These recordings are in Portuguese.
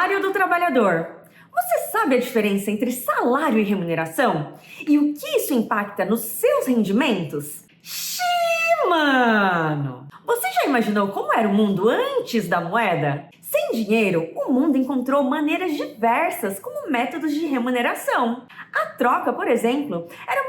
salário do trabalhador. Você sabe a diferença entre salário e remuneração? E o que isso impacta nos seus rendimentos? Xiii, mano! Você já imaginou como era o mundo antes da moeda? Sem dinheiro, o mundo encontrou maneiras diversas como métodos de remuneração. A troca, por exemplo, era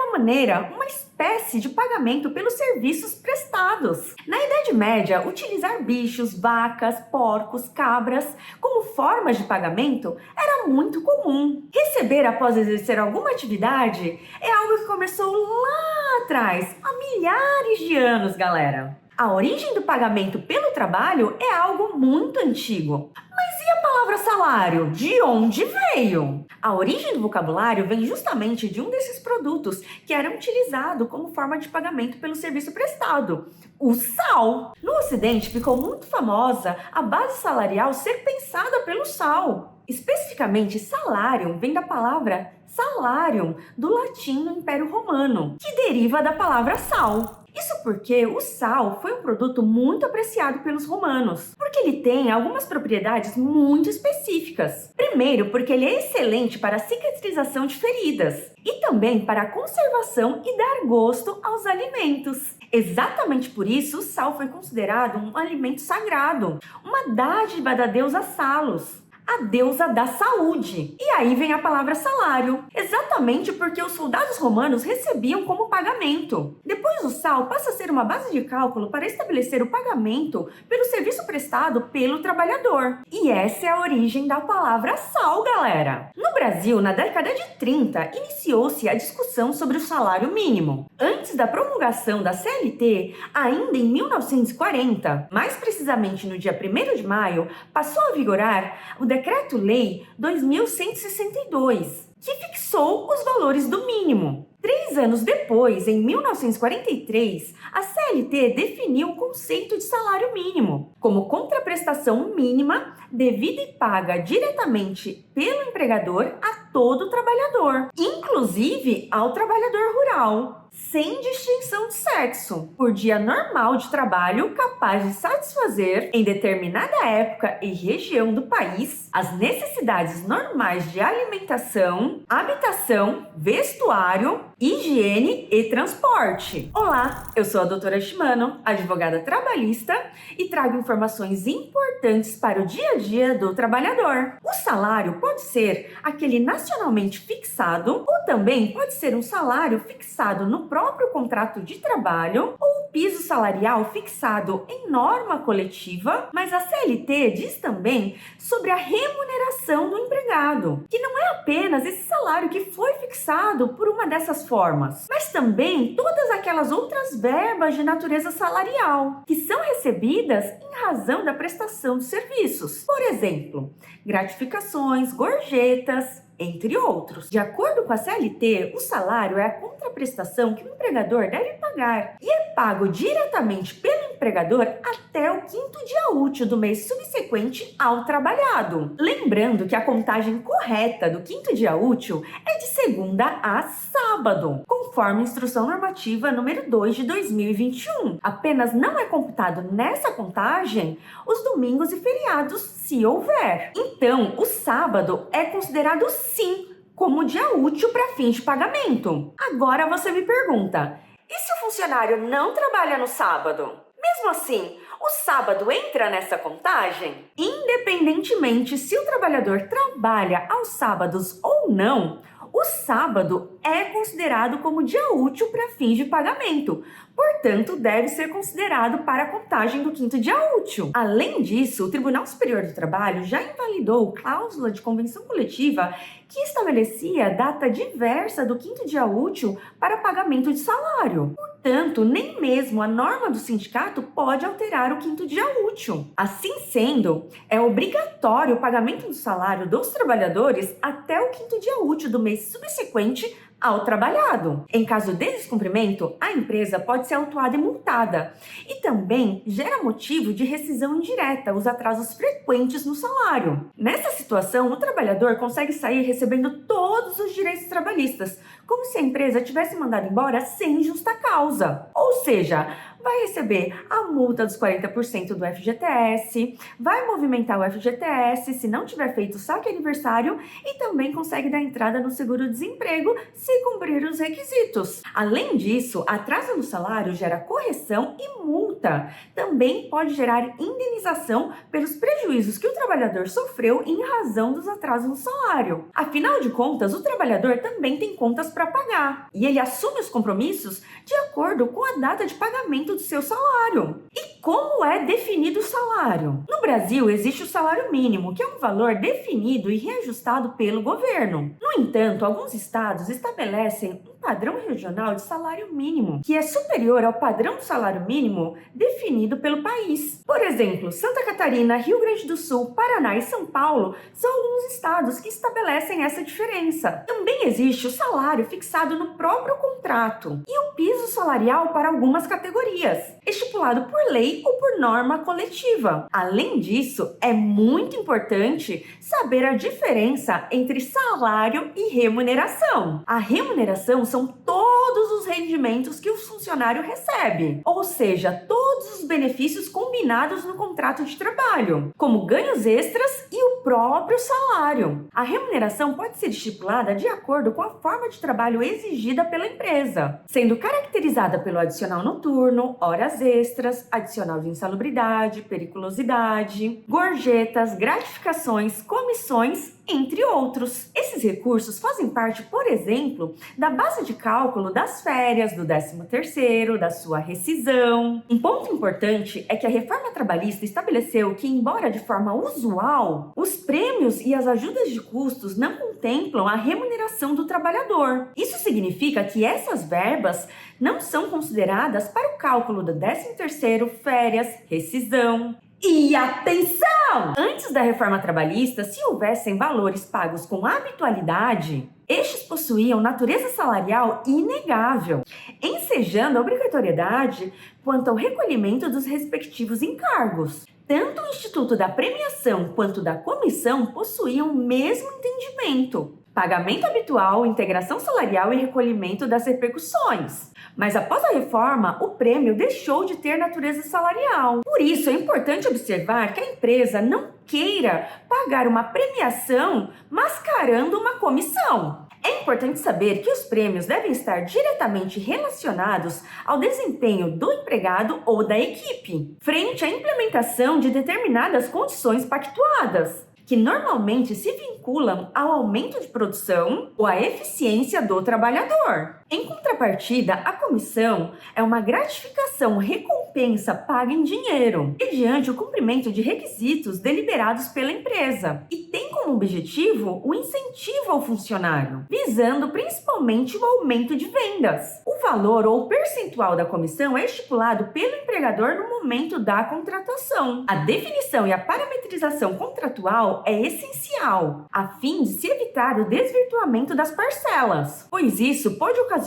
uma espécie de pagamento pelos serviços prestados. Na Idade Média, utilizar bichos, vacas, porcos, cabras como formas de pagamento era muito comum. Receber após exercer alguma atividade é algo que começou lá atrás, há milhares de anos, galera. A origem do pagamento pelo trabalho é algo muito antigo. Mas e a palavra salário? De onde veio? A origem do vocabulário vem justamente de um desses produtos que era utilizado como forma de pagamento pelo serviço prestado, o sal. No Ocidente ficou muito famosa a base salarial ser pensada pelo sal. Especificamente, salarium vem da palavra salarium, do latim no Império Romano, que deriva da palavra sal. Isso porque o sal foi um produto muito apreciado pelos romanos, porque ele tem algumas propriedades muito específicas. Primeiro, porque ele é excelente para a cicatrização de feridas e também para a conservação e dar gosto aos alimentos. Exatamente por isso, o sal foi considerado um alimento sagrado, uma dádiva da deusa Salos, a deusa da saúde. E aí vem a palavra salário, exatamente porque os soldados romanos recebiam como pagamento. Depois o sal passa a ser uma base de cálculo para estabelecer o pagamento pelo serviço prestado pelo trabalhador. E essa é a origem da palavra sal, galera. No Brasil, na década de 30, iniciou-se a discussão sobre o salário mínimo. Antes da promulgação da CLT, ainda em 1940, mais precisamente no dia 1º de maio, passou a vigorar o Decreto-Lei 2162, que fixou os valores do mínimo. 3 anos depois, em 1943, a CLT definiu o conceito de salário mínimo como contraprestação mínima devida e paga diretamente pelo empregador a todo trabalhador, inclusive ao trabalhador rural, sem distinção de sexo, por dia normal de trabalho capaz de satisfazer, em determinada época e região do país, as necessidades normais de alimentação, habitação, vestuário, higiene e transporte. Olá, eu sou a doutora Shimano, advogada trabalhista, e trago informações importantes para o dia a dia do trabalhador. O salário pode ser aquele nacionalmente fixado ou também pode ser um salário fixado no próprio contrato de trabalho ou piso salarial fixado em norma coletiva, mas a CLT diz também sobre a remuneração do empregado, que não é apenas esse salário que foi fixado por uma dessas formas, mas também todas aquelas outras verbas de natureza salarial, que são recebidas em razão da prestação de serviços. Por exemplo, gratificações, gorjetas, entre outros. De acordo com a CLT, o salário é a contraprestação que o empregador deve pagar e é pago diretamente pelo empregador até o 5º dia útil do mês subsequente ao trabalhado. Lembrando que a contagem correta do 5º dia útil é de segunda a sábado, conforme a Instrução Normativa número 2 de 2021. Apenas não é computado nessa contagem os domingos e feriados, se houver. Então, o sábado é considerado sim como dia útil para fins de pagamento. Agora você me pergunta, e se o funcionário não trabalha no sábado? Mesmo assim, o sábado entra nessa contagem? Independentemente se o trabalhador trabalha aos sábados ou não, o sábado é considerado como dia útil para fins de pagamento, portanto, deve ser considerado para a contagem do 5º dia útil. Além disso, o Tribunal Superior do Trabalho já invalidou cláusula de convenção coletiva que estabelecia data diversa do 5º dia útil para pagamento de salário. Portanto, nem mesmo a norma do sindicato pode alterar o 5º dia útil. Assim sendo, é obrigatório o pagamento do salário dos trabalhadores até o 5º dia útil do mês subsequente ao trabalhado. Em caso de descumprimento, a empresa pode ser autuada e multada. E também gera motivo de rescisão indireta, os atrasos frequentes no salário. Nessa situação, o trabalhador consegue sair recebendo todos os direitos trabalhistas, como se a empresa tivesse mandado embora sem justa causa. Ou seja, vai receber a multa dos 40% do FGTS, vai movimentar o FGTS se não tiver feito o saque aniversário e também consegue dar entrada no seguro-desemprego se cumprir os requisitos. Além disso, atraso no salário gera correção e multa. Também pode gerar indenização pelos prejuízos que o trabalhador sofreu em razão dos atrasos no salário. Afinal de contas, o trabalhador também tem contas para pagar e ele assume os compromissos de acordo com a data de pagamento do seu salário. E como é definido o salário? No Brasil, existe o salário mínimo, que é um valor definido e reajustado pelo governo. No entanto, alguns estados estabelecem um padrão regional de salário mínimo, que é superior ao padrão do salário mínimo definido pelo país. Por exemplo, Santa Catarina, Rio Grande do Sul, Paraná e São Paulo são alguns estados que estabelecem essa diferença. Também existe o salário fixado no próprio contrato e o piso salarial para algumas categorias, estipulado por lei ou por norma coletiva. Além disso, é muito importante saber a diferença entre salário e remuneração. A remuneração são todos os rendimentos que o funcionário recebe, ou seja, todos os benefícios combinados no contrato de trabalho, como ganhos extras e o próprio salário. A remuneração pode ser estipulada de acordo com a forma de trabalho exigida pela empresa, sendo caracterizada pelo adicional noturno, horas extras, adicional de insalubridade, periculosidade, gorjetas, gratificações, comissões, entre outros. Esses recursos fazem parte, por exemplo, da base de cálculo das férias, do 13º, da sua rescisão. Um ponto importante é que a reforma trabalhista estabeleceu que, embora de forma usual, os prêmios e as ajudas de custos não contemplam a remuneração do trabalhador. Isso significa que essas verbas não são consideradas para o cálculo do 13º, férias, rescisão. E atenção! Antes da reforma trabalhista, se houvessem valores pagos com habitualidade, estes possuíam natureza salarial inegável, ensejando a obrigatoriedade quanto ao recolhimento dos respectivos encargos. Tanto o Instituto da Premiação quanto da Comissão possuíam o mesmo entendimento: pagamento habitual, integração salarial e recolhimento das repercussões. Mas após a reforma, o prêmio deixou de ter natureza salarial. Por isso, é importante observar que a empresa não queira pagar uma premiação mascarando uma comissão. É importante saber que os prêmios devem estar diretamente relacionados ao desempenho do empregado ou da equipe, frente à implementação de determinadas condições pactuadas, que normalmente se vinculam ao aumento de produção ou à eficiência do trabalhador. Em contrapartida, a comissão é uma gratificação, recompensa paga em dinheiro, mediante o cumprimento de requisitos deliberados pela empresa, e tem como objetivo o incentivo ao funcionário, visando principalmente o aumento de vendas. O valor ou percentual da comissão é estipulado pelo empregador no momento da contratação. A definição e a parametrização contratual é essencial, a fim de se evitar o desvirtuamento das parcelas, pois isso pode ocasionar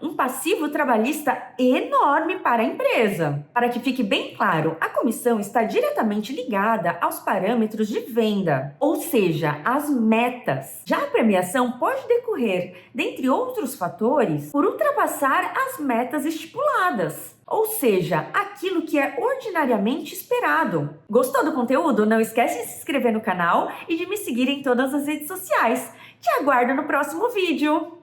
um passivo trabalhista enorme para a empresa. Para que fique bem claro, a comissão está diretamente ligada aos parâmetros de venda, ou seja, às metas. Já a premiação pode decorrer, dentre outros fatores, por ultrapassar as metas estipuladas, ou seja, aquilo que é ordinariamente esperado. Gostou do conteúdo? Não esquece de se inscrever no canal e de me seguir em todas as redes sociais. Te aguardo no próximo vídeo!